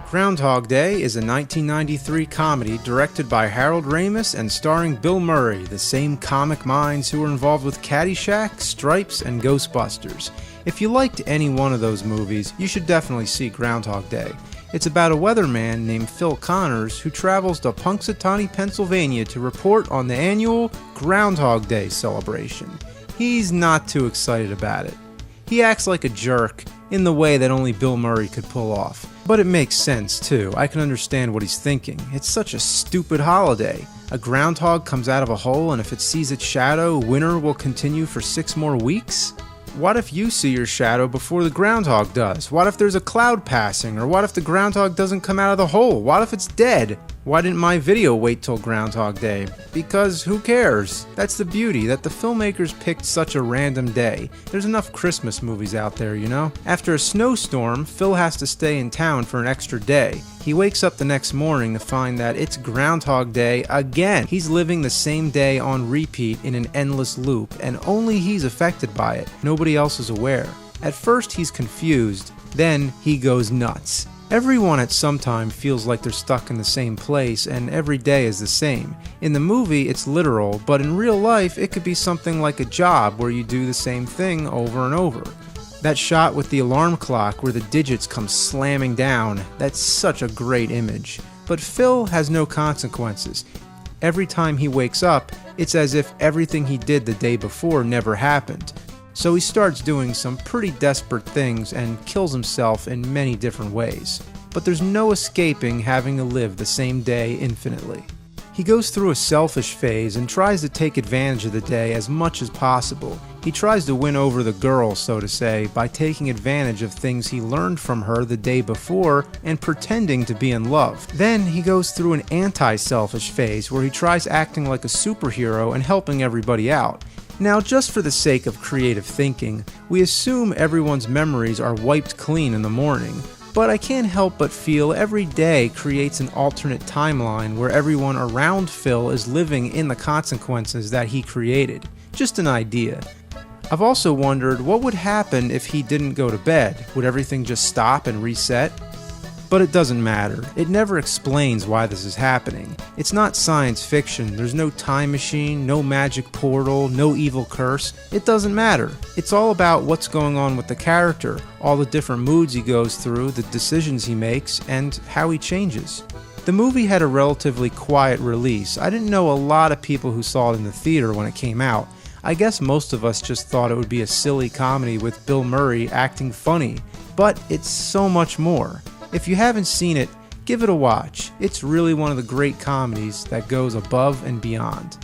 Groundhog Day is a 1993 comedy directed by Harold Ramis and starring Bill Murray, the same comic minds who were involved with Caddyshack, Stripes, and Ghostbusters. If you liked any one of those movies, you should definitely see Groundhog Day. It's about a weatherman named Phil Connors who travels to Punxsutawney, Pennsylvania to report on the annual Groundhog Day celebration. He's not too excited about it. He acts like a jerk in the way that only Bill Murray could pull off. But it makes sense too. I can understand what he's thinking. It's such a stupid holiday. A groundhog comes out of a hole, and if it sees its shadow, winter will continue for 6 more weeks? What if you see your shadow before the groundhog does? What if there's a cloud passing? Or what if the groundhog doesn't come out of the hole? What if it's dead? Why didn't my video wait till Groundhog Day? Because who cares? That's the beauty, that the filmmakers picked such a random day. There's enough Christmas movies out there, you know? After a snowstorm, Phil has to stay in town for an extra day. He wakes up the next morning to find that it's Groundhog Day again. He's living the same day on repeat in an endless loop, and only he's affected by it. Nobody else is aware. At first he's confused, then he goes nuts. Everyone at some time feels like they're stuck in the same place, and every day is the same. In the movie, it's literal, but in real life, it could be something like a job where you do the same thing over and over. That shot with the alarm clock where the digits come slamming down, that's such a great image. But Phil has no consequences. Every time he wakes up, it's as if everything he did the day before never happened. So he starts doing some pretty desperate things and kills himself in many different ways. But there's no escaping having to live the same day infinitely. He goes through a selfish phase and tries to take advantage of the day as much as possible. He tries to win over the girl, so to say, by taking advantage of things he learned from her the day before and pretending to be in love. Then he goes through an anti-selfish phase where he tries acting like a superhero and helping everybody out. Now, just for the sake of creative thinking, we assume everyone's memories are wiped clean in the morning, but I can't help but feel every day creates an alternate timeline where everyone around Phil is living in the consequences that he created. Just an idea. I've also wondered what would happen if he didn't go to bed. Would everything just stop and reset? But it doesn't matter. It never explains why this is happening. It's not science fiction. There's no time machine, no magic portal, no evil curse. It doesn't matter. It's all about what's going on with the character, all the different moods he goes through, the decisions he makes, and how he changes. The movie had a relatively quiet release. I didn't know a lot of people who saw it in the theater when it came out. I guess most of us just thought it would be a silly comedy with Bill Murray acting funny. But it's so much more. If you haven't seen it, give it a watch. It's really one of the great comedies that goes above and beyond.